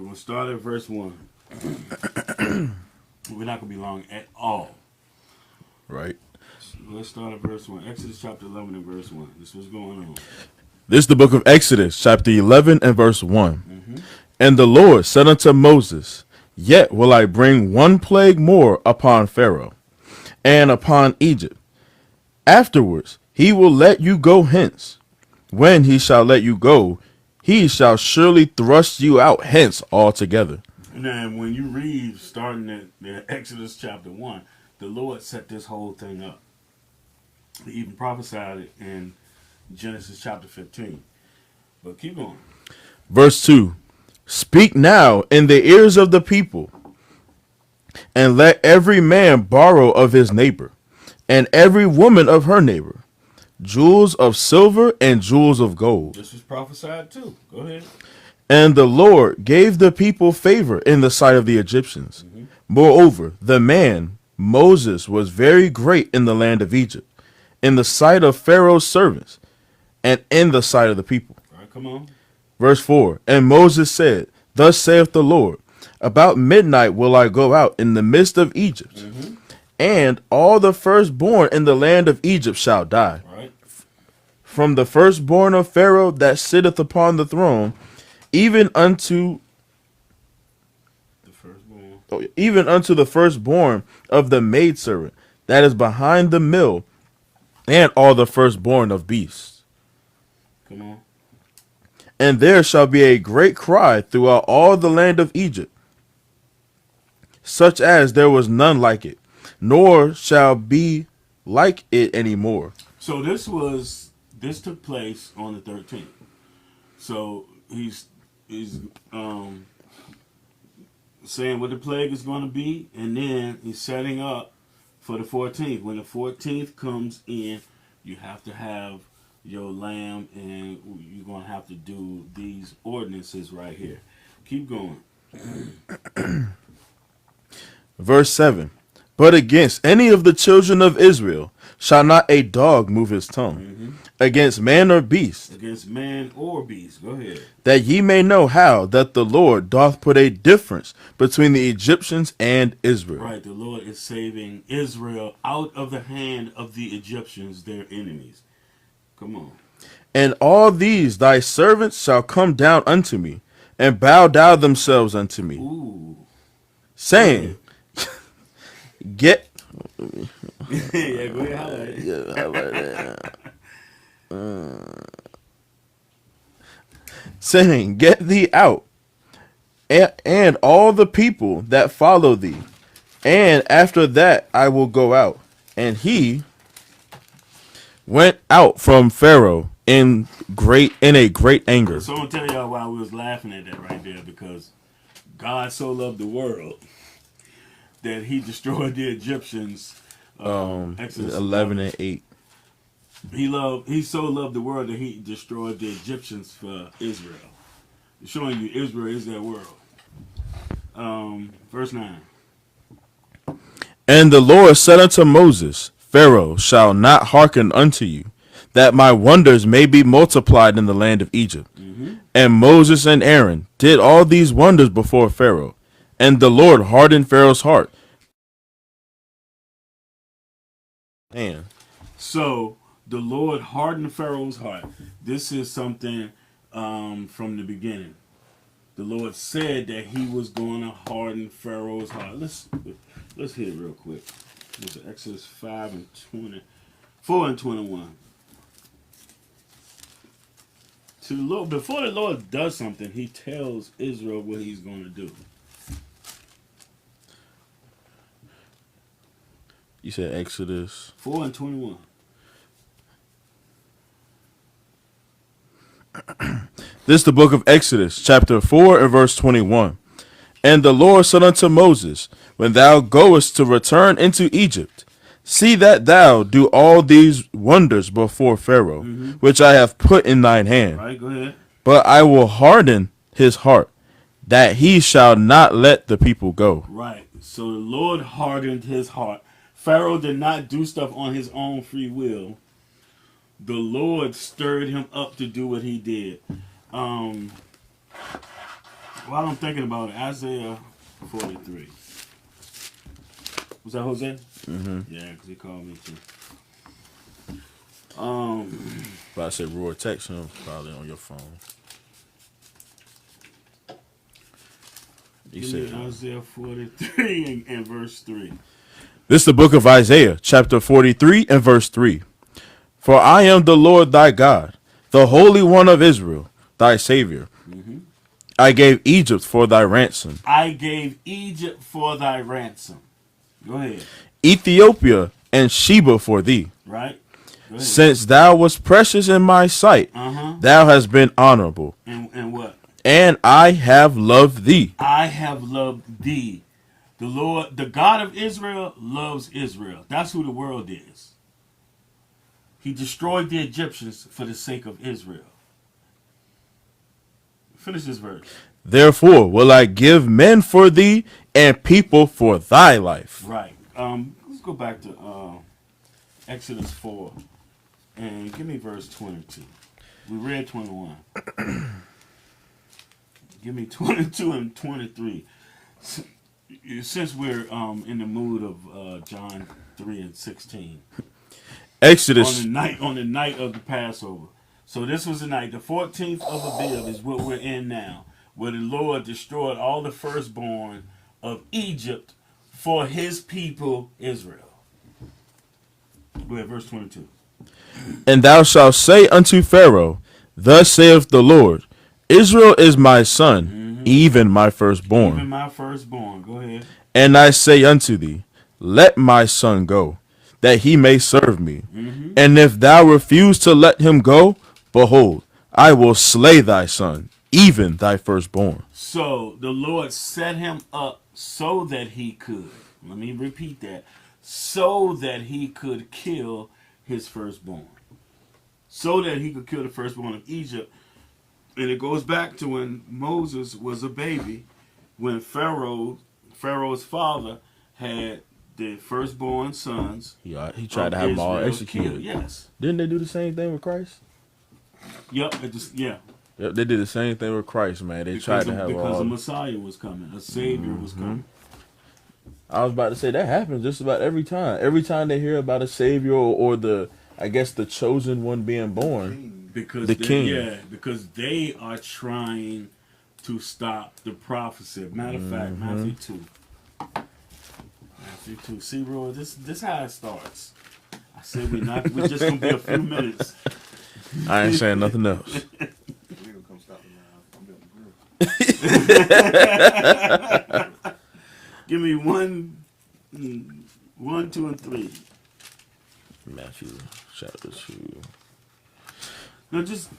going to start at verse 1. We're not going to be long at all. Right. So let's start at verse 1. Exodus chapter 11 and verse 1. This is what's going on. This is the book of Exodus, chapter 11 and verse 1. Mm-hmm. And the Lord said unto Moses, Yet will I bring one plague more upon Pharaoh and upon Egypt. Afterwards he will let you go hence. When he shall let you go, he shall surely thrust you out hence altogether. Now, when you read starting at Exodus chapter 1, the Lord set this whole thing up. He even prophesied it in Genesis chapter 15. But keep going. Verse 2. Speak now in the ears of the people, and let every man borrow of his neighbor, and every woman of her neighbor, jewels of silver and jewels of gold. This was prophesied too. Go ahead. And the Lord gave the people favor in the sight of the Egyptians. Mm-hmm. Moreover, the man, Moses, was very great in the land of Egypt, in the sight of Pharaoh's servants, and in the sight of the people. All right, come on. Verse 4. And Moses said, Thus saith the Lord, About midnight will I go out in the midst of Egypt, Mm-hmm. and all the firstborn in the land of Egypt shall die. All right. From the firstborn of Pharaoh that sitteth upon the throne, even unto The firstborn. even unto the firstborn of the maidservant that is behind the mill, and all the firstborn of beasts. Come on. And there shall be a great cry throughout all the land of Egypt, such as there was none like it, nor shall be like it any more. So this took place on the 13th. So he's saying what the plague is going to be, and then he's setting up for the 14th. When the 14th comes in, you have to have your lamb, and you're going to have to do these ordinances right here. Keep going. Verse 7. But against any of the children of Israel shall not a dog move his tongue, Mm-hmm. against man or beast, Against man or beast. Go ahead. that ye may know how that the Lord doth put a difference between the Egyptians and Israel. Right, the Lord is saving Israel out of the hand of the Egyptians, their enemies. Come on. And all these thy servants shall come down unto me, and bow down themselves unto me, Ooh. saying, Get Yeah, go ahead. saying, Get thee out, and all the people that follow thee, and after that I will go out. And he went out from Pharaoh in a great anger. So I'm going to tell y'all why we was laughing at that right there, because God so loved the world that he destroyed the Egyptians. Exodus 11 and 8. He so loved the world that he destroyed the Egyptians for Israel. Showing you Israel is that world. Verse 9. And the Lord said unto Moses, Pharaoh shall not hearken unto you, that my wonders may be multiplied in the land of Egypt. Mm-hmm. And Moses and Aaron did all these wonders before Pharaoh. And the Lord hardened Pharaoh's heart. Man. So the Lord hardened Pharaoh's heart. This is something from the beginning. The Lord said that he was going to harden Pharaoh's heart. Let's hit it real quick. This is Exodus 5 and 20, 4 and 21. To the Lord, before the Lord does something, he tells Israel what he's going to do. You said Exodus 4 and 21. This is the book of Exodus, chapter 4 and verse 21. And the Lord said unto Moses, When thou goest to return into Egypt, see that thou do all these wonders before Pharaoh, which I have put in thine hand. Right, go ahead. But I will harden his heart, that he shall not let the people go. Right. So the Lord hardened his heart. Pharaoh did not do stuff on his own free will. The Lord stirred him up to do what he did. While I'm thinking about it, Isaiah 43. Was that Jose? Mm-hmm. Yeah, because he called me too. But I said, Roy, text him probably on your phone. You Give me said Isaiah 43 and verse 3. this is the book of Isaiah, chapter 43 and verse 3. For I am the Lord thy God, the Holy One of Israel, thy Savior. Mm-hmm. I gave Egypt for thy ransom, I gave Egypt for thy ransom. Go ahead. Ethiopia and Sheba for thee. Right? Go ahead. Since thou wast precious in my sight, thou hast been honorable, And what? and I have loved thee. I have loved thee. The Lord, the God of Israel, loves Israel. That's who the world is. He destroyed the Egyptians for the sake of Israel. Finish this verse. Therefore will I give men for thee and people for thy life. Right. Let's go back to Exodus 4 and give me verse 22. We read 21. Give me 22 and 23. Since we're in the mood of John 3 and 16. Exodus. On the night of the Passover. So this was the night, the 14th of Abiv is what we're in now, where the Lord destroyed all the firstborn of Egypt for his people Israel. Go ahead, verse 22. And thou shalt say unto Pharaoh, thus saith the Lord, Israel is my son, even my firstborn. Even my firstborn. Go ahead. And I say unto thee, let my son go, that he may serve me. And if thou refuse to let him go, behold, I will slay thy son, even thy firstborn. So the Lord set him up so that he could, let me repeat that, so that he could kill his firstborn. So that he could kill the firstborn of Egypt. And it goes back to when Moses was a baby, when Pharaoh's father had the firstborn sons. He tried to have them all executed. Killed. Yes. Didn't they do the same thing with Christ? Yep. Yep, they did the same thing with Christ, man. They tried to have because all. a Messiah was coming, a Savior was coming. I was about to say that happens just about every time. Every time they hear about a Savior or the, I guess, the chosen one being born, Because the king. Yeah, because they are trying to stop the prophecy. Matter of fact, Matthew 2. Matthew 2. See, Roy, this how it starts. I said we're just gonna be a few minutes. I ain't saying nothing else. Give me 1, 2, and 3. Matthew chapter 2. No, just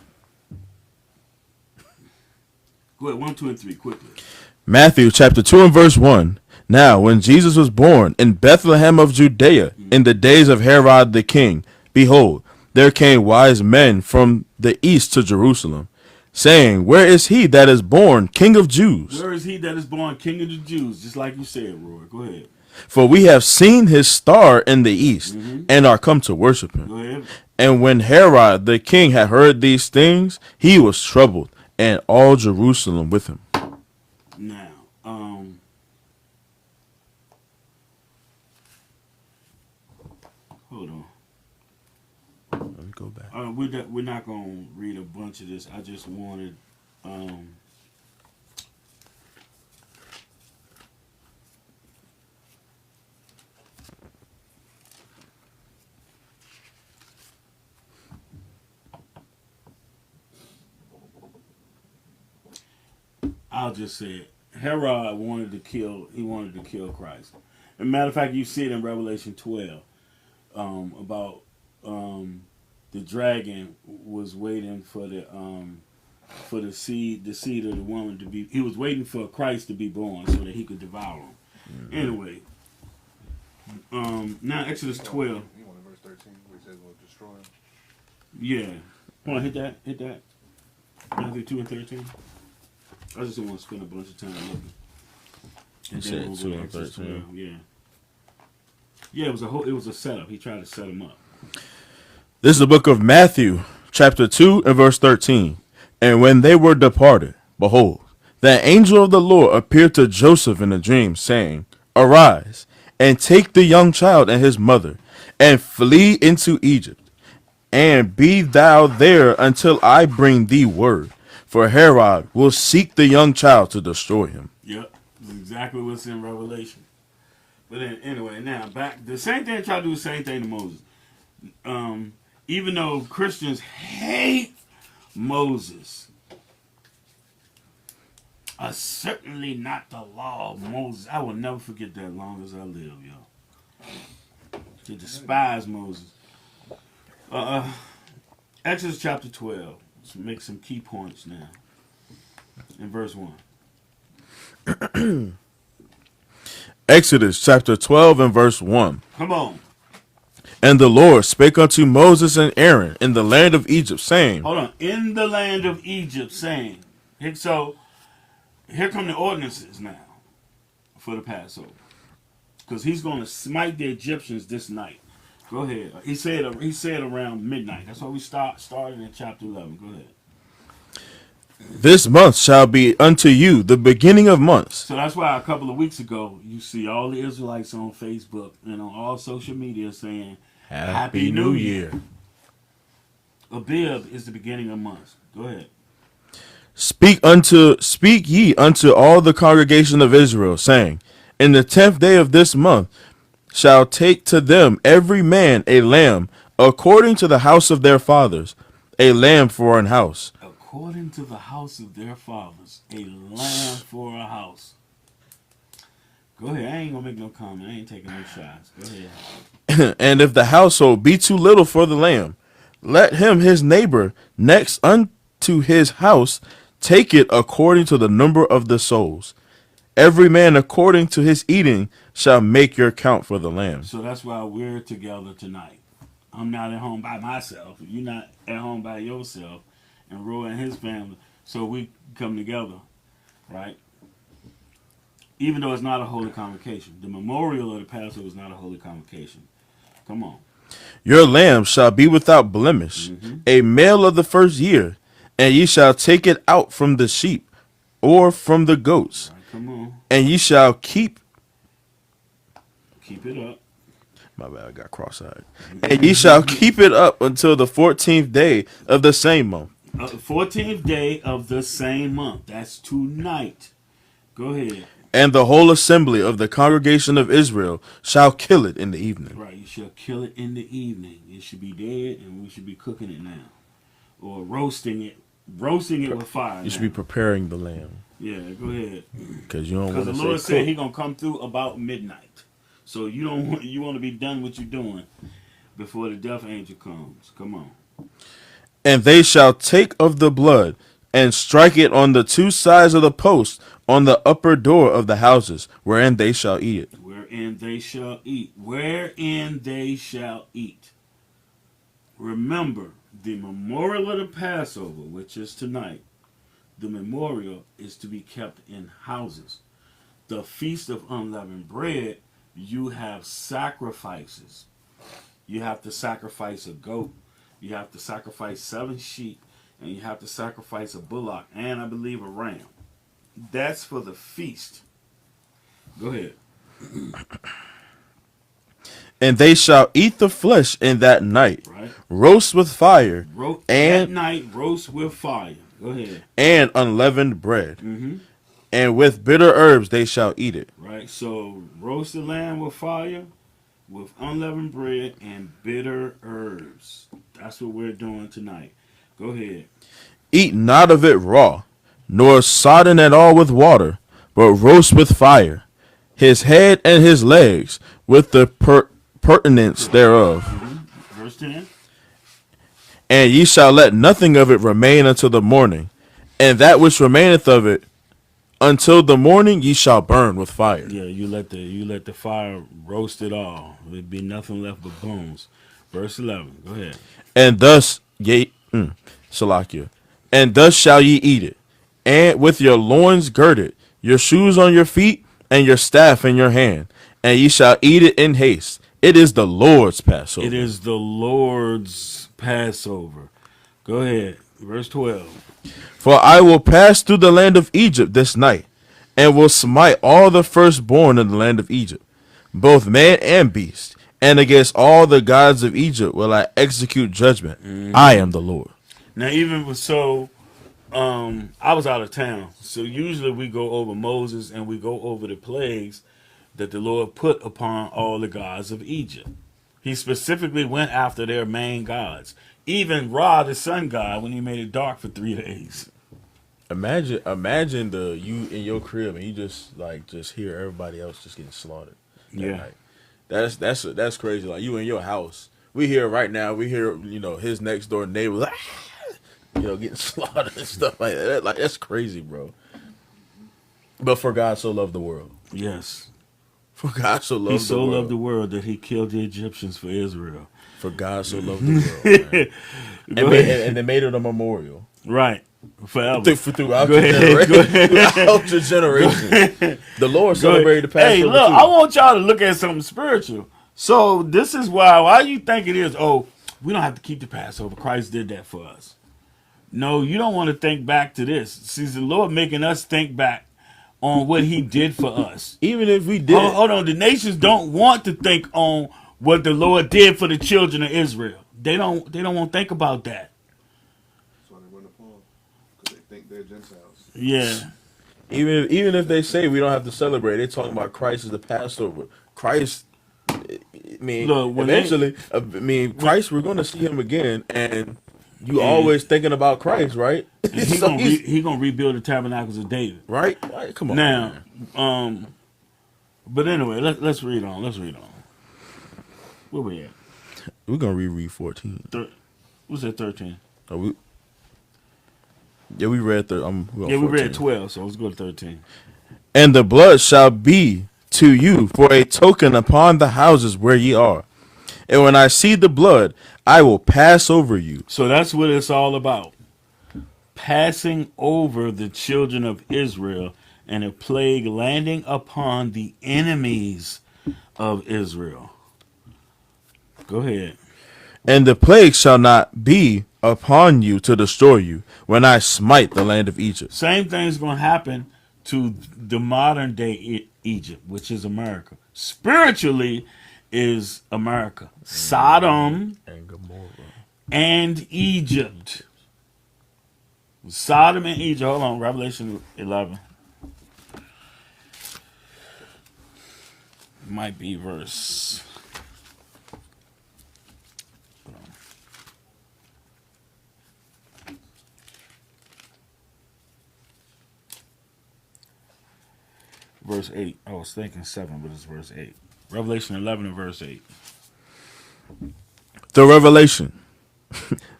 go ahead. 1, 2, and 3 quickly. Matthew chapter 2 and verse 1. Now, when Jesus was born in Bethlehem of Judea, in the days of Herod the king, behold, there came wise men from the east to Jerusalem, saying, where is he that is born King of Jews? Where is he that is born King of the Jews? Just like you said, Roy. Go ahead. For we have seen his star in the east, and are come to worship him. Go ahead. And when Herod the king had heard these things, he was troubled, and all Jerusalem with him. Now, hold on. Let me go back. We're not gonna read a bunch of this. I just wanted, I'll just say it. Herod wanted to kill Christ. As a matter of fact, you see it in Revelation 12 about the dragon was waiting for the seed of the woman to be. He was waiting for Christ to be born so that he could devour him. Anyway, now Exodus 12. You want verse 13 where it says we'll destroy him? Yeah, hold on, hit that. Matthew 2 and 13. I just don't want to spend a bunch of time looking. You said 2 and 13. Yeah. Yeah, it was a setup. He tried to set him up. This is the book of Matthew, chapter 2 and verse 13. And when they were departed, behold, The angel of the Lord appeared to Joseph in a dream, saying, Arise, and take the young child and his mother, and flee into Egypt, and be thou there until I bring thee word. For Herod will seek the young child to destroy him. Yep, that's exactly what's in Revelation. But then, anyway, now back the same thing. Try to do the same thing to Moses. Even though Christians hate Moses, certainly not the law of Moses. I will never forget that as long as I live, yo. To despise Moses. Exodus chapter 12. Let's make some key points now. In verse 1. Exodus chapter 12 and verse 1. Come on. And the Lord spake unto Moses and Aaron in the land of Egypt, saying, Hold on. In the land of Egypt, saying. So, here come the ordinances now for the Passover. Because he's going to smite the Egyptians this night. Go ahead. He said around midnight. That's why we started in chapter 11. Go ahead. This month shall be unto you the beginning of months. So that's why a couple of weeks ago, you see all the Israelites on Facebook and on all social media saying, Happy New Year. Abib is the beginning of months. Go ahead. Speak ye unto all the congregation of Israel, saying, In the 10th day of this month shall take to them every man a lamb, according to the house of their fathers, a lamb for an house. According to the house of their fathers, a lamb for a house. Go ahead. I ain't going to make no comment. I ain't taking no shots. Go ahead. And if the household be too little for the lamb, let him his neighbor next unto his house take it according to the number of the souls. Every man according to his eating shall make your count for the lamb. So that's why we're together tonight. I'm not at home by myself. You're not at home by yourself. And Roy and his family. So we come together, right? Even though it's not a holy convocation. The memorial of the Passover is not a holy convocation. Come on. Your lamb shall be without blemish, a male of the first year, and ye shall take it out from the sheep or from the goats. Right, come on. And ye shall keep it up. My bad, I got cross-eyed. And ye shall keep it up until the 14th day of the same month. 14th day of the same month. That's tonight. Go ahead. And the whole assembly of the congregation of Israel shall kill it in the evening. Right, you shall kill it in the evening. It should be dead, and we should be cooking it now. Or roasting it with fire. You should be preparing the lamb. Yeah, go ahead. Because you don't want to say the Lord said He's going to come through about midnight. So you want to be done what you're doing before the death angel comes. Come on. And they shall take of the blood and strike it on the two sides of the post on the upper door of the houses, wherein they shall eat it. Wherein they shall eat. Wherein they shall eat. Remember, the memorial of the Passover, which is tonight, the memorial is to be kept in houses. The Feast of Unleavened Bread, you have sacrifices. You have to sacrifice a goat. You have to sacrifice 7 sheep. And you have to sacrifice a bullock. And I believe a ram. That's for the feast. Go ahead. And they shall eat the flesh in that night, right? Roast with fire, that night roast with fire. Go ahead. And unleavened bread. Mm-hmm. And with bitter herbs they shall eat it. Right, so roast the lamb with fire, with unleavened bread and bitter herbs. That's what we're doing tonight. Go ahead. Eat not of it raw, nor sodden at all with water, but roast with fire, his head and his legs, with the pertinence thereof. Mm-hmm. Verse 10. And ye shall let nothing of it remain until the morning, and that which remaineth of it until the morning ye shall burn with fire. Yeah, you let the fire roast it all. There'd be nothing left but bones. Verse 11. Go ahead. And thus Salakia. And thus shall ye eat it, and with your loins girded, your shoes on your feet, and your staff in your hand, and ye shall eat it in haste. It is the Lord's Passover. It is the Lord's Passover. Go ahead. Verse 12. For I will pass through the land of Egypt this night, and will smite all the firstborn in the land of Egypt, both man and beast, and against all the gods of Egypt will I execute judgment. I am the Lord. Now, even so, I was out of town. So usually we go over Moses and we go over the plagues that the Lord put upon all the gods of Egypt. He specifically went after their main gods. Even Ra, the sun god, when he made it dark for 3 days. Imagine you in your crib and you just hear everybody else just getting slaughtered. Yeah. Like, that's crazy. Like you in your house, we hear right now. We hear his next door neighbor, getting slaughtered and stuff like that. Like that's crazy, bro. But for God so loved the world. Yes. For God so loved the world. He so loved the world that he killed the Egyptians for Israel. For God so loved the world, man. and they made it a memorial. Right. Forever. Throughout your generation. The Lord celebrated the Passover. Hey, look, I want y'all to look at something spiritual. So this is why you think it is, we don't have to keep the Passover. Christ did that for us. No, you don't want to think back to this. See, the Lord making us think back on what he did for us. Even if we did. Hold on. The nations don't want to think on what the Lord did for the children of Israel. They don't want to think about that. That's why they run upon. Because they think they're Gentiles. Yeah. Even if they say we don't have to celebrate, they're talking about Christ as the Passover. Christ, Look, eventually, Christ, we're going to see him again, and you always thinking about Christ, right? He's gonna rebuild the tabernacles of David, right? Come on. Now, man. But anyway, let's read on. Where we at? We're gonna reread 14. What's that? 13. We read. We read 12. So let's go to 13. And the blood shall be to you for a token upon the houses where ye are. And when I see the blood, I will pass over you. So that's what it's all about. Passing over the children of Israel and a plague landing upon the enemies of Israel. Go ahead. And the plague shall not be upon you to destroy you when I smite the land of Egypt. Same thing's going to happen to the modern day Egypt, which is America. Spiritually is America. Sodom and Gomorrah and Egypt. Sodom and Egypt. Hold on, Revelation 11. Might be verse. Verse 8. I was thinking 7, but it's verse 8. Revelation 11 and verse 8. The Revelation,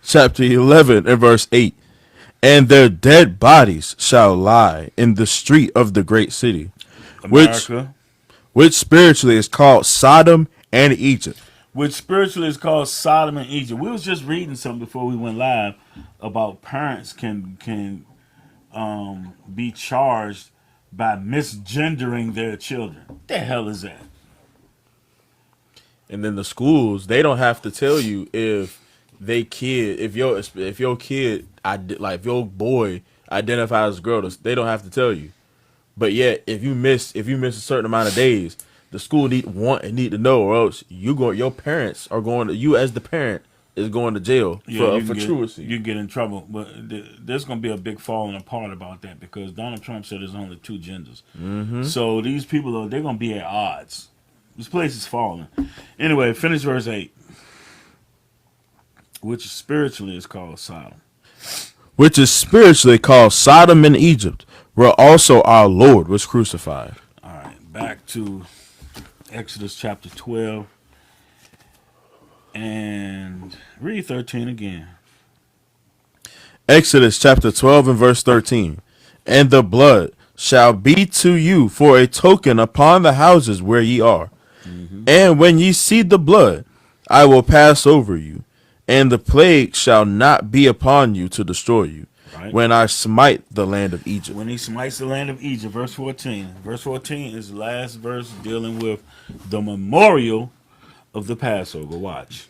chapter 11 and verse 8. And their dead bodies shall lie in the street of the great city, America. which spiritually is called Sodom and Egypt. Which spiritually is called Sodom and Egypt. We was just reading something before we went live about parents can be charged by misgendering their children. What the hell is that? And then the schools, they don't have to tell you if your kid, if your boy identifies as a girl, they don't have to tell you. But yet, if you miss a certain amount of days, the school need to know, or else your parents are going to, you as the parent is going to jail for truancy. You get in trouble, but there's going to be a big falling apart about that because Donald Trump said there's only 2 genders. Mm-hmm. So these people they're going to be at odds. This place is falling. Anyway, finish verse 8, which spiritually is called Sodom. Which is spiritually called Sodom and Egypt, where also our Lord was crucified. All right, back to Exodus chapter 12 and read 13 again. Exodus chapter 12 and verse 13. And the blood shall be to you for a token upon the houses where ye are. Mm-hmm. And when ye see the blood, I will pass over you, and the plague shall not be upon you to destroy you. Right. When I smite the land of Egypt. When he smites the land of Egypt, verse 14. Verse 14 is the last verse dealing with the memorial of the Passover. Watch.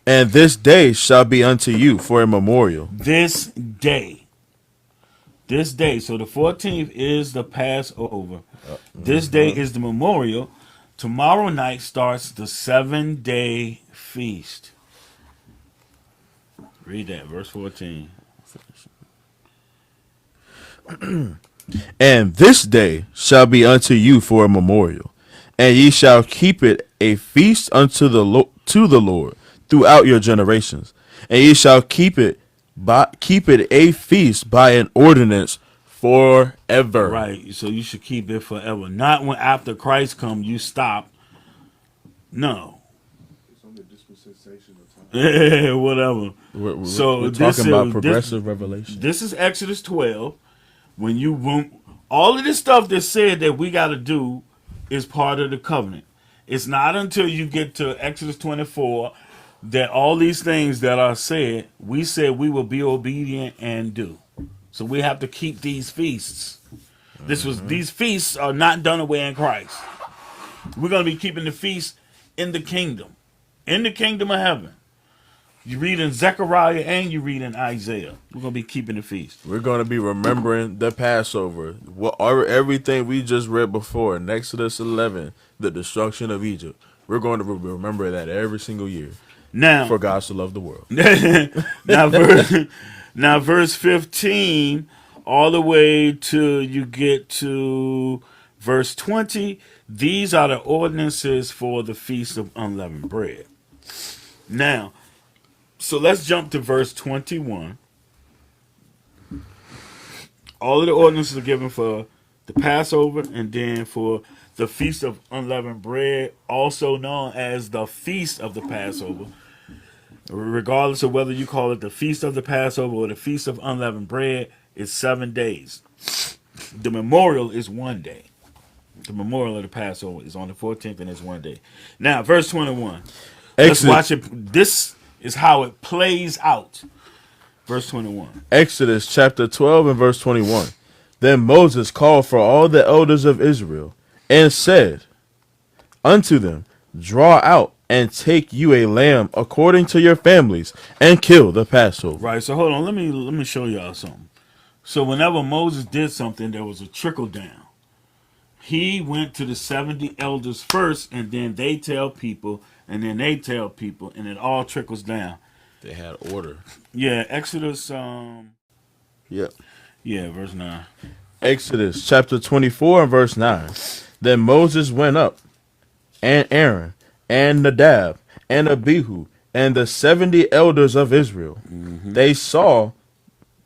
And this day shall be unto you for a memorial. This day. This day. So the 14th is the Passover. This day is the memorial. Tomorrow night starts the 7-day feast. Read that, verse 14. And this day shall be unto you for a memorial, and ye shall keep it a feast unto to the Lord throughout your generations, and ye shall keep it a feast by an ordinance forever. Right. So you should keep it forever. Not when after Christ come you stop. No. It's only a dispensation of time. Whatever. We're talking about progressive revelation. This is Exodus 12. When all of this stuff that's said that we got to do is part of the covenant. It's not until you get to Exodus 24 that all these things that are said, we said we will be obedient and do. So we have to keep these feasts. These feasts are not done away in Christ. We're going to be keeping the feast in the kingdom of heaven. You read in Zechariah and you read in Isaiah. We're going to be keeping the feast. We're going to be remembering the Passover. Everything we just read before in Exodus 11, the destruction of Egypt. We're going to remember that every single year. Now, for God to love the world. now, verse 15, all the way till you get to verse 20. These are the ordinances for the Feast of Unleavened Bread. Now, so let's jump to verse 21. All of the ordinances are given for the Passover and then for the Feast of Unleavened Bread, also known as the Feast of the Passover. Regardless of whether you call it the Feast of the Passover or the Feast of Unleavened Bread, it's 7 days. The memorial is 1 day. The memorial of the Passover is on the 14th and it's 1 day. Now, verse 21. Let's watch it. This is how it plays out. Verse 21. Exodus chapter 12 and verse 21. Then Moses called for all the elders of Israel and said unto them, draw out and take you a lamb according to your families and kill the Passover. Right. So hold on. Let me show y'all something. So whenever Moses did something, there was a trickle down. He went to the 70 elders first, and then they tell people, and then they tell people, and it all trickles down. They had order. Yeah, Exodus. Yep. Yeah, verse 9. Exodus chapter 24 and verse 9. Then Moses went up, and Aaron, and Nadab, and Abihu, and the 70 elders of Israel. Mm-hmm. They saw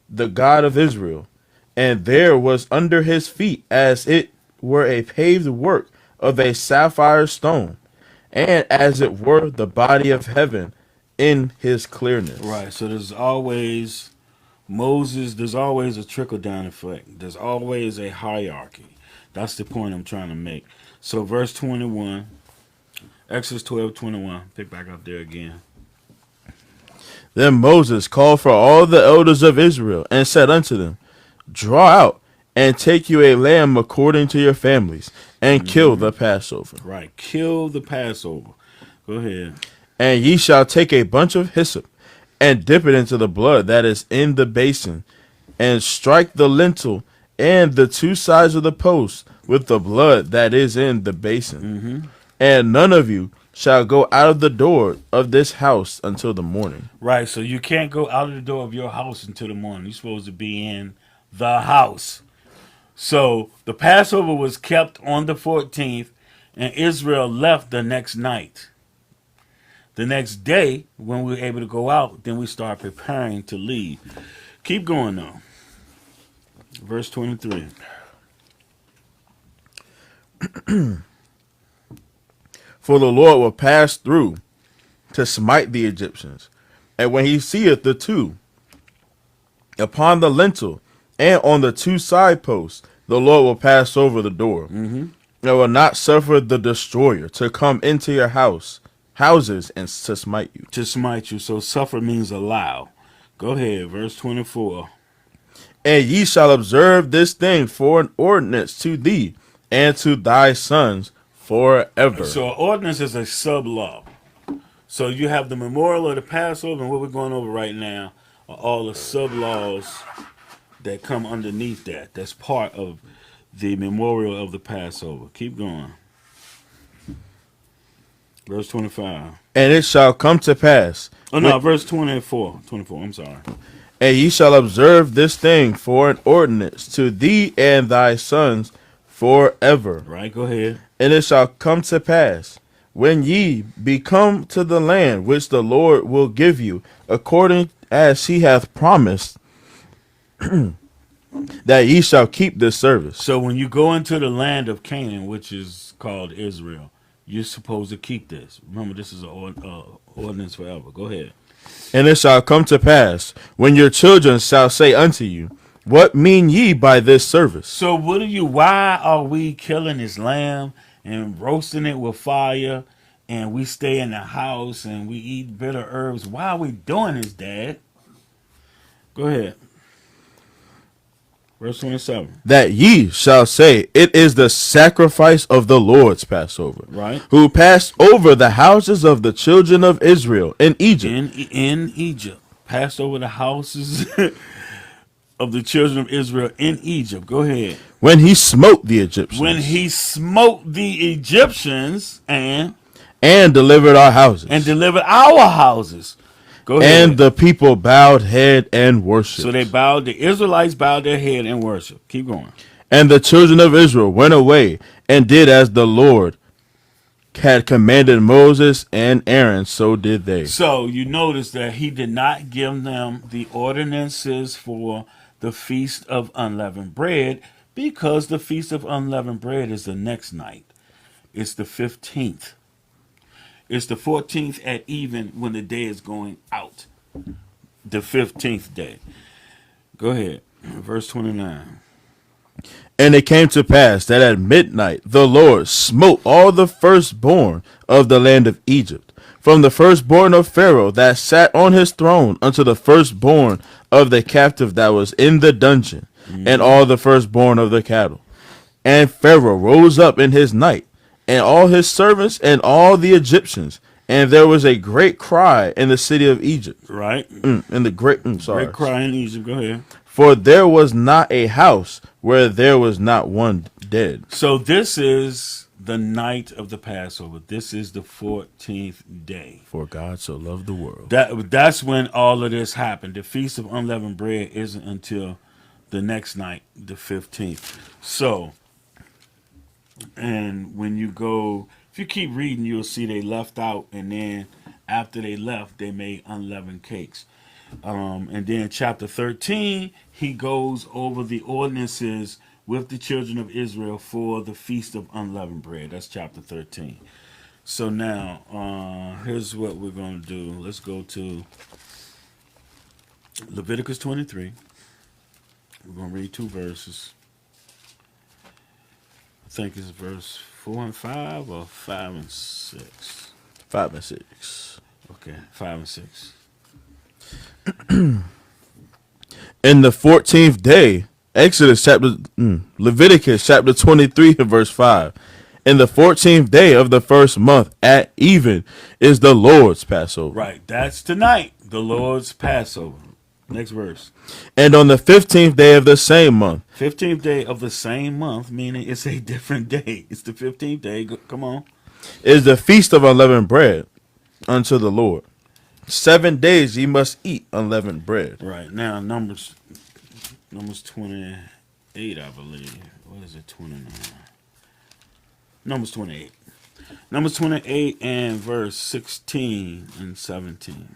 the God of Israel, and there was under his feet as it were a paved work of a sapphire stone, and as it were the body of heaven in his clearness. Right. So there's always a trickle down effect. There's always a hierarchy. That's the point I'm trying to make. So verse 21, Exodus 12:21. Pick back up there again. Then Moses called for all the elders of Israel and said unto them, draw out and take you a lamb according to your families and kill the Passover. Right. Kill the Passover. Go ahead. And ye shall take a bunch of hyssop and dip it into the blood that is in the basin, and strike the lintel and the two sides of the post with the blood that is in the basin. Mm-hmm. And none of you shall go out of the door of this house until the morning. Right, so you can't go out of the door of your house until the morning. You're supposed to be in the house. So the Passover was kept on the 14th, and Israel left the next night. The next day, when we were able to go out, then we start preparing to leave. Keep going, though. Verse 23. For the Lord will pass through to smite the Egyptians. And when he seeth the two upon the lintel and on the two side posts, the Lord will pass over the door. Mm-hmm. And will not suffer the destroyer to come into your houses and to smite you. To smite you. So suffer means allow. Go ahead, verse 24. And ye shall observe this thing for an ordinance to thee and to thy sons forever. So an ordinance is a sub-law. So you have the Memorial of the Passover, and what we're going over right now are all the sub laws that come underneath that. That's part of the Memorial of the Passover. Keep going. Verse 25. And it shall come to pass, Oh, no, verse 24. 24, I'm sorry. and ye shall observe this thing for an ordinance to thee and thy sons forever. Right, go ahead. And it shall come to pass, when ye be come to the land which the Lord will give you, according as he hath promised, that ye shall keep this service. So when you go into the land of Canaan, which is called Israel, you're supposed to keep this. Remember, this is an ordinance forever. Go ahead. And it shall come to pass, when your children shall say unto you, what mean ye by this service? So why are we killing this lamb and roasting it with fire, and we stay in the house and we eat bitter herbs? Why are we doing this, Dad? Go ahead. Verse 27. That ye shall say, it is the sacrifice of the Lord's Passover, Right. who passed over the houses of the children of Israel in Egypt. In Egypt. Passed over the houses of the children of Israel in Egypt. Go ahead. When he smote the Egyptians. When he smote the Egyptians and delivered our houses. delivered our houses. Go ahead. And the people bowed head and worshipped. So the Israelites bowed their head and worshiped. Keep going. And the children of Israel went away and did as the Lord had commanded Moses and Aaron, so did they. So you notice that he did not give them the ordinances for the Feast of Unleavened Bread, because the Feast of Unleavened Bread is the next night. It's the 15th. It's the 14th at even when the day is going out. The 15th day. Go ahead. Verse 29. And it came to pass that at midnight the Lord smote all the firstborn of the land of Egypt, from the firstborn of Pharaoh that sat on his throne unto the firstborn of the captive that was in the dungeon, and all the firstborn of the cattle. And Pharaoh rose up in his night, and all his servants and all the Egyptians, and there was a great cry in the city of Egypt. Right. Great cry in Egypt. Go ahead. For there was not a house where there was not one dead. So this is the night of the Passover. This is the 14th day. For God so loved the world. That's when all of this happened. The Feast of Unleavened Bread isn't until the next night, the 15th. So, and when you go, if you keep reading, you'll see they left out, and then after they left, they made unleavened cakes. And then chapter 13, he goes over the ordinances with the children of Israel for the Feast of Unleavened Bread. That's chapter 13. So now, here's what we're going to do. Let's go to Leviticus 23. We're going to read two verses. I think it's verse 4 and 5 or 5 and 6. 5 and 6. Okay, 5 and 6. In the 14th day, Leviticus chapter 23 verse 5. In the 14th day of the first month at even is the Lord's Passover. Right, that's tonight, the Lord's Passover. Next verse. And on the 15th day of the same month. 15th day of the same month, meaning it's a different day. It's the 15th day. Come on. Is the feast of unleavened bread unto the Lord. 7 days ye must eat unleavened bread. Right, now Numbers 28, I believe. What is it, 29? Numbers 28. Numbers 28 and verse 16 and 17.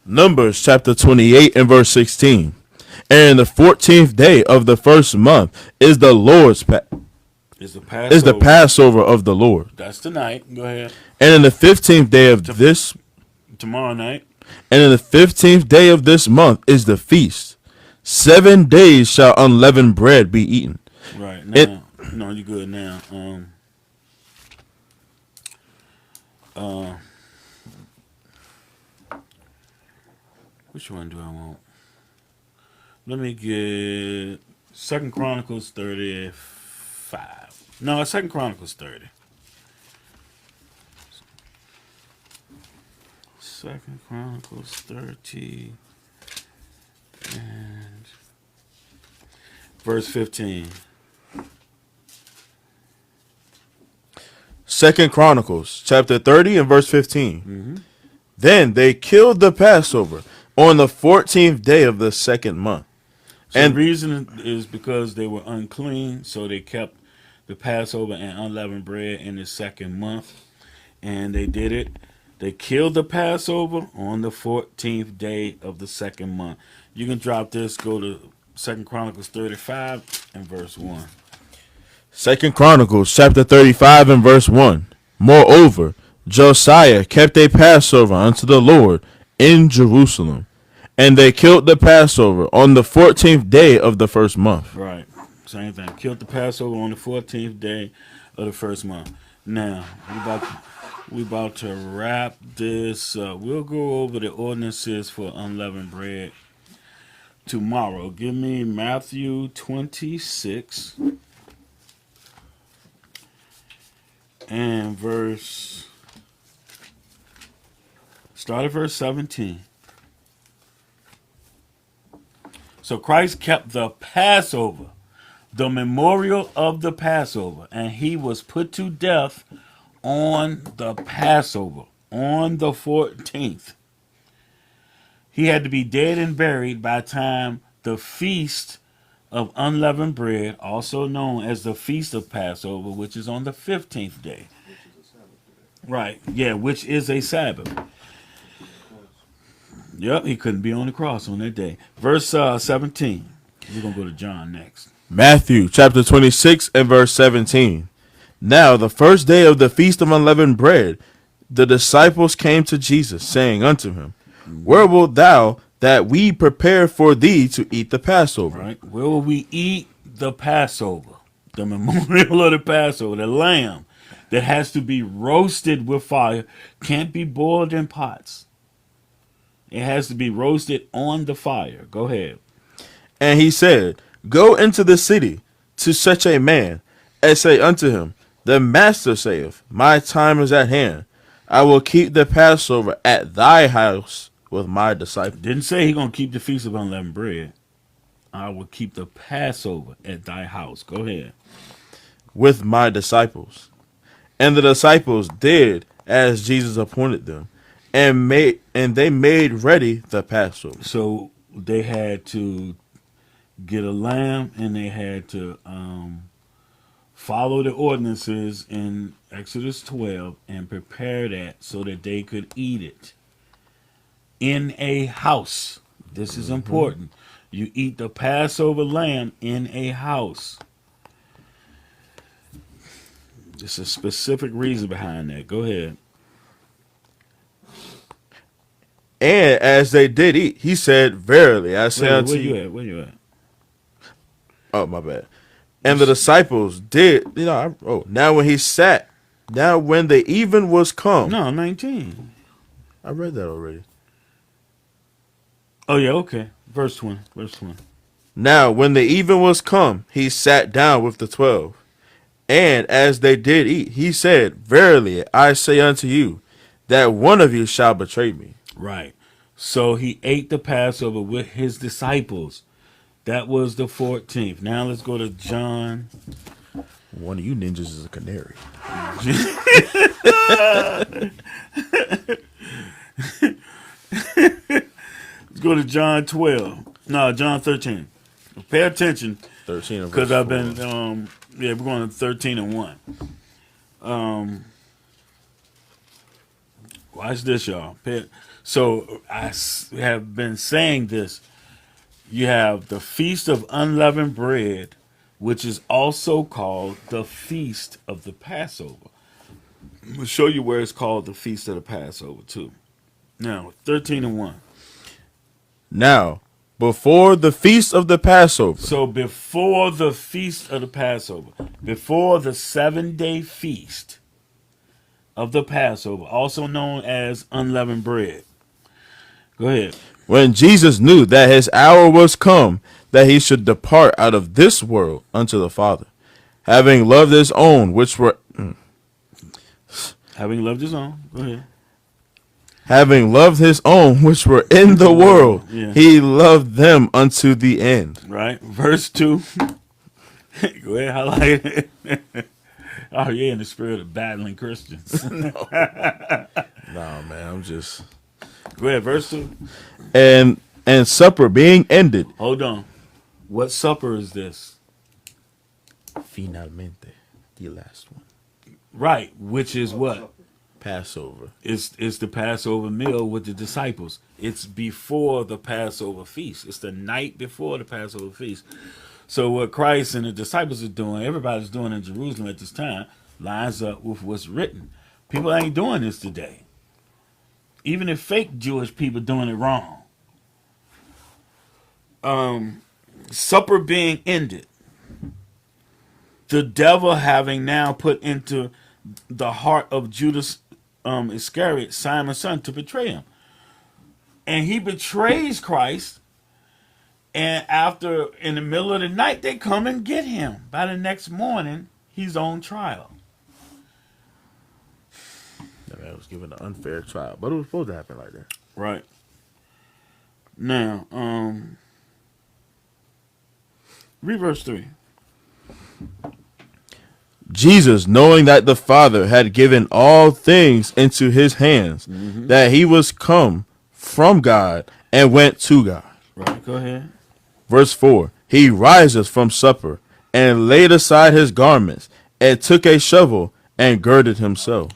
Numbers chapter 28 and verse 16. And the 14th day of the first month is the Lord's Is the Passover of the Lord. That's tonight. Go ahead. And in the 15th day of tomorrow night. And in the 15th day of this month is the feast. 7 days shall unleavened bread be eaten. Right. Now, no, you're good now. Which one do I want? Let me get 2 Chronicles 35. 35. No, 2 Chronicles 30. 2 Chronicles 30 and verse 15. 2 Chronicles chapter 30 and verse 15. Then they killed the Passover on the 14th day of the second month. So And the reason is because they were unclean, so they kept the Passover and unleavened bread in the second month. And they did it. They killed the Passover on the 14th day of the second month. You can drop this, go to 2 Chronicles 35 and verse 1. 2 Chronicles chapter 35 and verse 1. Moreover, Josiah kept a Passover unto the Lord in Jerusalem, and they killed the Passover on the 14th day of the first month. Right. Same thing. Killed the Passover on the 14th day of the first month. Now, we about to wrap this up. We'll go over the ordinances for unleavened bread tomorrow. Give me Matthew 26 and start at verse 17. So Christ kept the Passover, the memorial of the Passover, and he was put to death on the Passover, on the 14th. He had to be dead and buried by the time the feast of unleavened bread, also known as the feast of Passover, which is on the 15th day. Right, yeah, which is a Sabbath. Yep, he couldn't be on the cross on that day. Verse 17. We're going to go to John next. Matthew chapter 26 and verse 17. Now the first day of the feast of unleavened bread, the disciples came to Jesus, saying unto him, Where wilt thou that we prepare for thee to eat the Passover? Right, where will we eat the Passover? The memorial of the Passover, the lamb that has to be roasted with fire, can't be boiled in pots. It has to be roasted on the fire. Go ahead. And he said, Go into the city to such a man, and say unto him, The master saith, My time is at hand. I will keep the Passover at thy house with my disciples. Didn't say he going to keep the feast of unleavened bread. I will keep the Passover at thy house. Go ahead. With my disciples. And the disciples did as Jesus appointed them, and they made ready the Passover. So they had to get a lamb, and they had to follow the ordinances in Exodus 12 and prepare that so that they could eat it in a house. This is important. You eat the Passover lamb in a house. There's a specific reason behind that. Go ahead. And as they did eat, he said, Verily, I say unto you. Where you at? Oh, my bad. And the disciples did, now when the even was come. No, 19. I read that already. Oh, yeah, okay. Verse 20. Now when the even was come, he sat down with the 12. And as they did eat, he said, Verily, I say unto you, that one of you shall betray me. Right. So he ate the Passover with his disciples. That was the 14th. Now let's go to John. One of you ninjas is a canary. Let's go to John 12. No, John 13. Pay attention. 13 because I've been, we're going to 13 and 1. Watch this, y'all. So I have been saying this. You have the Feast of Unleavened Bread, which is also called the Feast of the Passover. I'm going to show you where it's called the Feast of the Passover, too. Now, 13 and 1. Now, before the Feast of the Passover. So before the Feast of the Passover, before the 7-day feast of the Passover, also known as unleavened bread. Go ahead. When Jesus knew that his hour was come, that he should depart out of this world unto the Father, having loved his own which were Having loved his own. Go ahead. having loved his own which were in the world, Yeah. he loved them unto the end. Right. Verse 2. Go ahead, highlight it. Oh, yeah, in the spirit of battling Christians. Nah, man, I'm just Go ahead, verse 2. and supper being ended. Hold on. What supper is this? Finalmente, the last one. Right, which is what? Passover. It's the Passover meal with the disciples. It's before the Passover feast. It's the night before the Passover feast. So what Christ and the disciples are doing, everybody's doing in Jerusalem at this time, lines up with what's written. People ain't doing this today. Even if fake Jewish people doing it wrong. Supper being ended. The devil having now put into the heart of Judas Iscariot, Simon's son, to betray him. And he betrays Christ. And after, in the middle of the night, they come and get him. By the next morning, he's on trial. That man was given an unfair trial, but it was supposed to happen like that. Right. Now, read verse 3. Jesus, knowing that the Father had given all things into his hands, that he was come from God and went to God. Right, go ahead. Verse 4, he rises from supper and laid aside his garments and took a shovel and girded himself.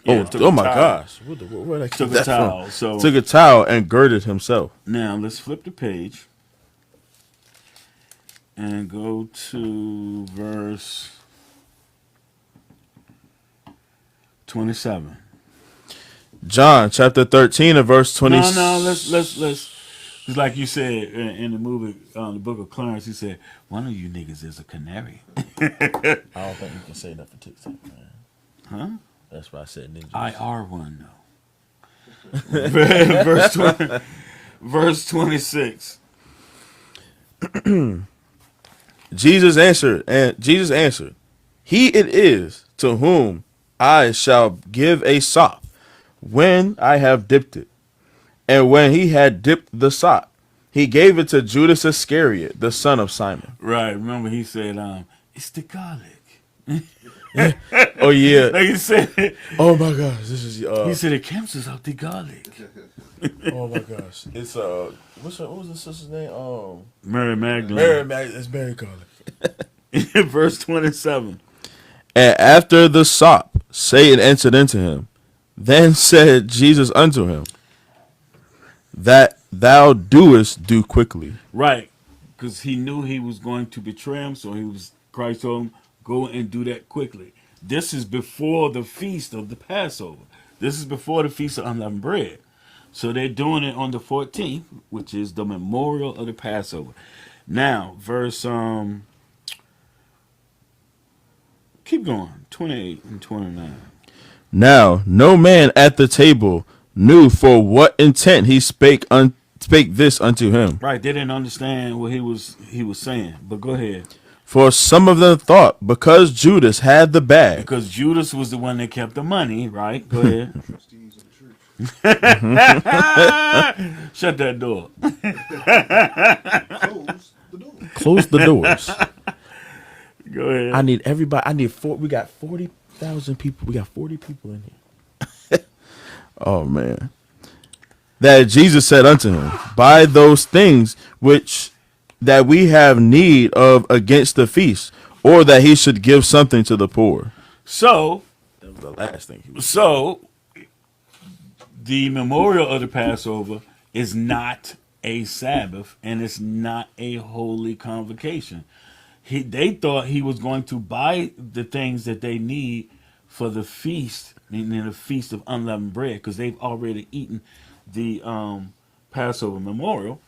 Yeah, took a oh my towel. gosh. Where did I get Took a that towel. from? So Took a towel and girded himself. now let's flip the page and go to verse 27. John chapter 13 and verse 20. No, let's. It's like you said in the movie, the Book of Clarence. He said, "One of you niggas is a canary." I don't think you can say that for TikTok, man. Huh? That's why I said ninja. I are one though. verse 26. Jesus answered, he it is to whom I shall give a sop when I have dipped it. And when he had dipped the sop, he gave it to Judas Iscariot, the son of Simon. Right. Remember, he said, "It's the garlic." Oh yeah. Like he said, Oh my gosh, this is he said it comes out the garlic. oh my gosh. It's what was the sister's name? Mary Magdalene. It's Mary Garlic. Verse 27. And after the sop, Satan entered into him. Then said Jesus unto him, that thou doest do quickly. Right. Because he knew he was going to betray him, so Christ told him, go and do that quickly. This is before the feast of the Passover. This is before the feast of unleavened bread. So they're doing it on the 14th, which is the memorial of the Passover. Now, verse keep going, 28 and 29. Now no man at the table knew for what intent he spake this unto him. Right, they didn't understand what he was saying. But go ahead. For some of them thought, because Judas had the bag. Because Judas was the one that kept the money, right? Go ahead. Trustees of the church. Shut that door. Close the door. Close the doors. Go ahead. I need everybody. We got 40,000 people. We got 40 people in here. Oh man. That Jesus said unto him, buy those things which that we have need of against the feast, or that he should give something to the poor. So, That was the last thing he was. So, the memorial of the Passover is not a Sabbath, and it's not a holy convocation. They thought he was going to buy the things that they need for the feast, meaning the feast of unleavened bread, because they've already eaten the Passover memorial,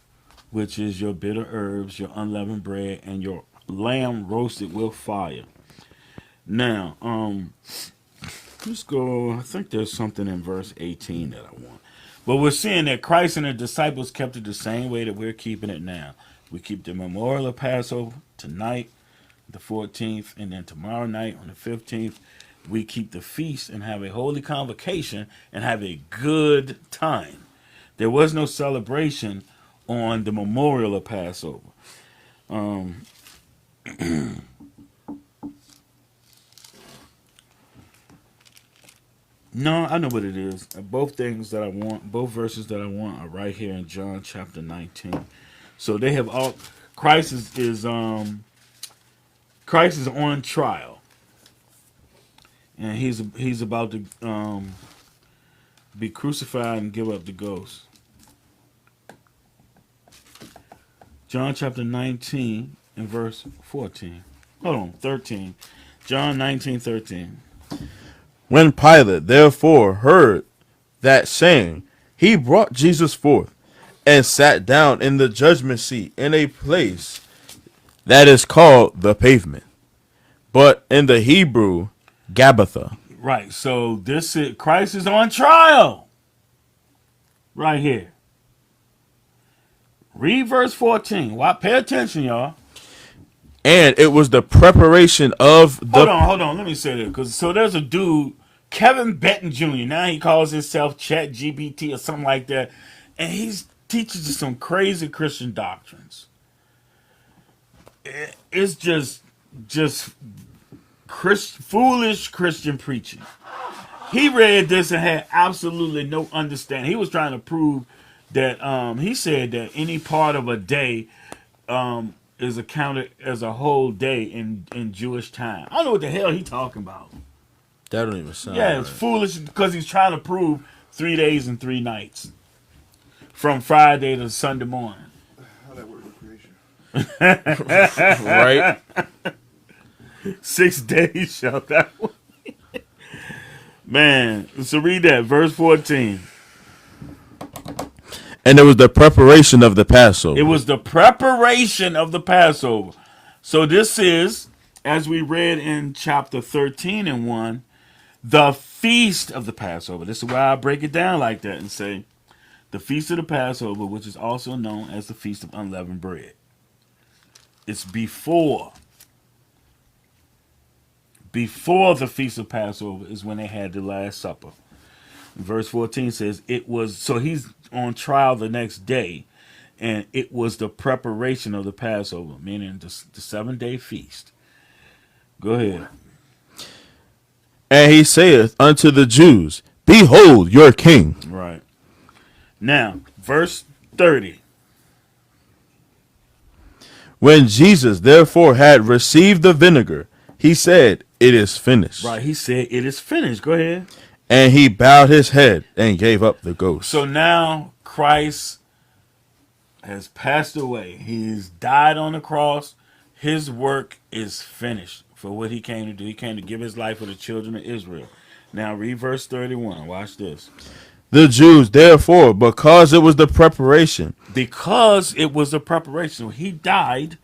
which is your bitter herbs, your unleavened bread, and your lamb roasted with fire. Now, let's go. I think there's something in verse 18 that I want. But we're seeing that Christ and the disciples kept it the same way that we're keeping it now. We keep the memorial of Passover tonight, the 14th, and then tomorrow night on the 15th, we keep the feast and have a holy convocation and have a good time. There was no celebration on the Memorial of Passover. No, I know what it is. Both things that I want, both verses that I want, are right here in John chapter 19. So they have all. Christ is on trial, and he's about to be crucified and give up the ghost. John chapter 19 and verse 14. Hold on, 13. John 19:13. When Pilate therefore heard that saying, he brought Jesus forth and sat down in the judgment seat in a place that is called the pavement, but in the Hebrew, Gabbatha. Right. So this is Christ is on trial. Right here. Read verse 14. Why? Pay attention, y'all. And it was the preparation of the... Hold on. Let me say that. Because so there's a dude, Kevin Benton Jr. Now he calls himself Chat GBT or something like that. And he teaches us some crazy Christian doctrines. It's just foolish Christian preaching. He read this and had absolutely no understanding. He was trying to prove that he said that any part of a day is accounted as a whole day in Jewish time. I don't know what the hell he talking about. That don't even sound Yeah, right. it's foolish because he's trying to prove 3 days and 3 nights from Friday to Sunday morning. How that work with creation? Right? 6 days shall that one. Man, so read that, verse 14. And it was the preparation of the Passover. It was the preparation of the Passover. So this is, as we read in chapter 13 and 1, the feast of the Passover. This is why I break it down like that and say the feast of the Passover, which is also known as the feast of unleavened bread. It's before the feast of Passover is when they had the Last Supper. Verse 14 says it was, so he's on trial the next day, and it was the preparation of the Passover, meaning the 7-day feast. Go ahead. And he saith unto the Jews, behold your king. Right. Now, verse 30. When Jesus therefore had received the vinegar, he said, it is finished. Right, he said it is finished. Go ahead. And he bowed his head and gave up the ghost. So now Christ has passed away. He's died on the cross. His work is finished for what he came to do. He came to give his life for the children of Israel. Now read verse 31. Watch this. The Jews therefore, because it was the preparation. Because it was the preparation. He died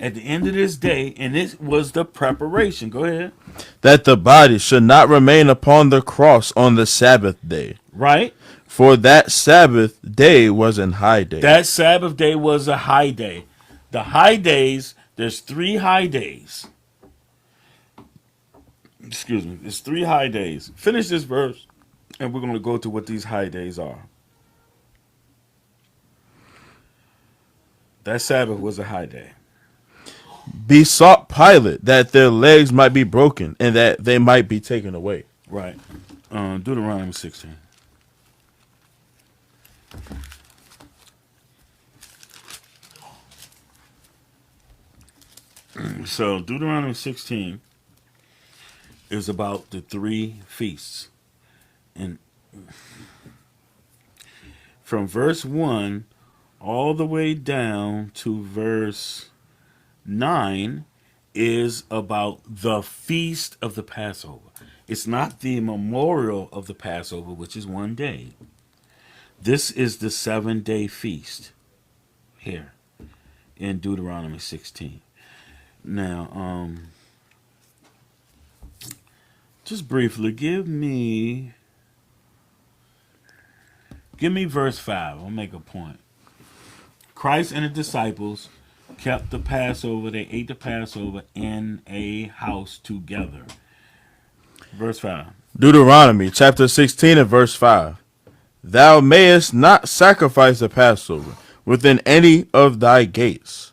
at the end of this day, and it was the preparation. Go ahead. That the body should not remain upon the cross on the Sabbath day. Right? For that Sabbath day was an high day. That Sabbath day was a high day. The high days, there's 3 high days. Excuse me. There's 3 high days. Finish this verse, and we're going to go to what these high days are. That Sabbath was a high day. Besought Pilate that their legs might be broken and that they might be taken away. Right. Deuteronomy 16. So Deuteronomy 16 is about the 3 feasts. And from verse 1 all the way down to verse 9 is about the feast of the Passover. It's not the memorial of the Passover, which is 1 day. This is the 7-day feast here in Deuteronomy 16. Now, just briefly, give me verse 5. I'll make a point. Christ and the disciples kept the Passover. They ate the Passover in a house together. Verse 5. Deuteronomy chapter 16 and verse 5. Thou mayest not sacrifice the Passover within any of thy gates,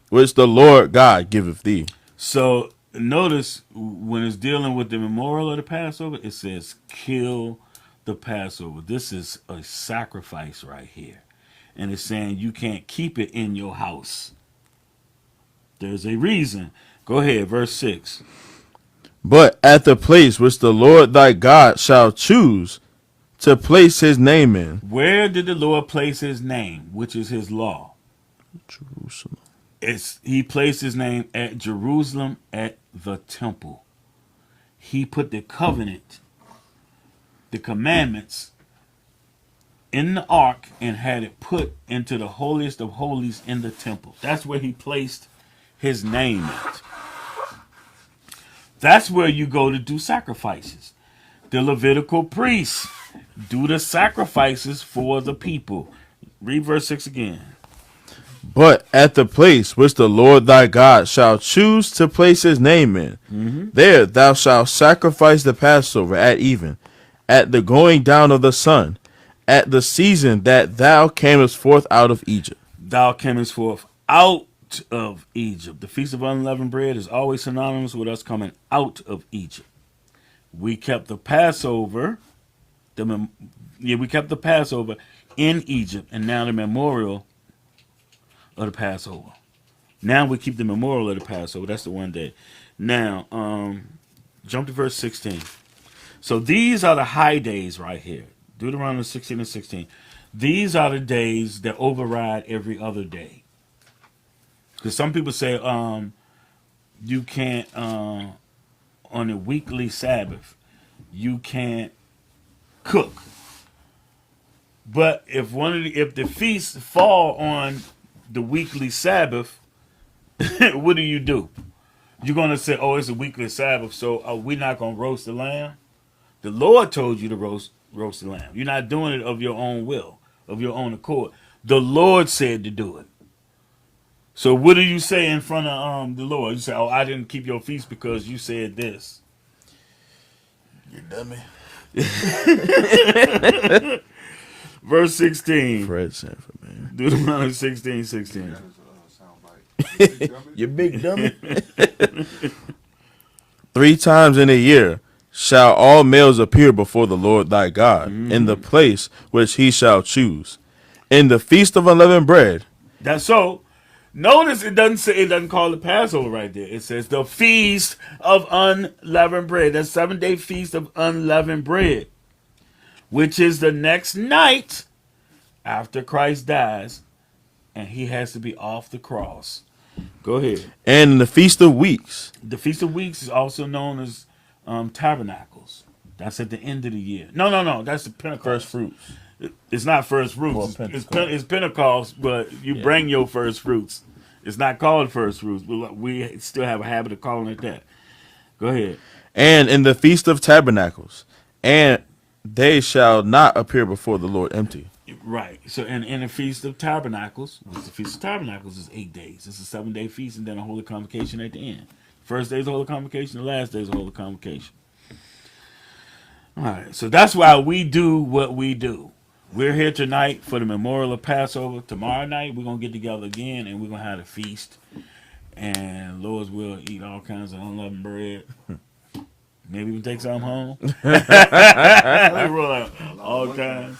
which the Lord God giveth thee. So notice when it's dealing with the memorial of the Passover, it says kill the Passover. This is a sacrifice right here. And it's saying you can't keep it in your house. There's a reason. Go ahead, verse 6. But at the place which the Lord thy God shall choose to place his name in. Where did the Lord place his name, which is his law? Jerusalem. He placed his name at Jerusalem at the temple. He put the covenant, the commandments, in the ark and had it put into the holiest of holies in the temple. That's where he placed his name at. That's where you go to do sacrifices. The Levitical priests do the sacrifices for the people. Read verse 6 again. But at the place which the Lord thy God shall choose to place his name in, there thou shalt sacrifice the Passover at even, at the going down of the sun, at the season that thou camest forth out of Egypt. Thou camest forth out of Egypt. The Feast of Unleavened Bread is always synonymous with us coming out of Egypt. We kept the Passover, we kept the Passover in Egypt, and now the memorial of the Passover. Now we keep the memorial of the Passover. That's the one day. Now, jump to verse 16. So these are the high days right here. Deuteronomy 16 and 16. These are the days that override every other day. Because some people say you can't, on a weekly Sabbath, you can't cook. But if if the feasts fall on the weekly Sabbath, what do? You're going to say, oh, it's a weekly Sabbath, so we're not going to roast the lamb? The Lord told you to roast the lamb. You're not doing it of your own will, of your own accord. The Lord said to do it. So what do you say in front of the Lord? You say, oh, I didn't keep your feast because you said this. You dummy. Verse 16. Fred Sanford, man. Deuteronomy 16:16. You big dummy. 3 times in a year shall all males appear before the Lord thy God in the place which he shall choose. In the feast of unleavened bread. That's so. Notice it doesn't call it Passover right there. It says the feast of unleavened bread. That's 7-day feast of unleavened bread, which is the next night after Christ dies, and he has to be off the cross. Go ahead. And in the feast of weeks. The Feast of Weeks is also known as Tabernacles. That's at the end of the year. No. That's the Pentecost. First fruits. It's not first fruits. Well, It's Pentecost, but you bring your first fruits. It's not called first fruits, but we still have a habit of calling it that. Go ahead. And in the feast of tabernacles. And they shall not appear before the Lord empty. Right. So in the Feast of Tabernacles, which the Feast of Tabernacles is 8 days. It's a 7-day feast and then a Holy Convocation at the end. First day is a Holy Convocation, the last day is a Holy Convocation. All right. So that's why we do what we do. We're here tonight for the Memorial of Passover. Tomorrow night, we're going to get together again, and we're going to have a feast. And Lord's will, eat all kinds of unleavened bread. Maybe we can take some home. We roll out all kinds.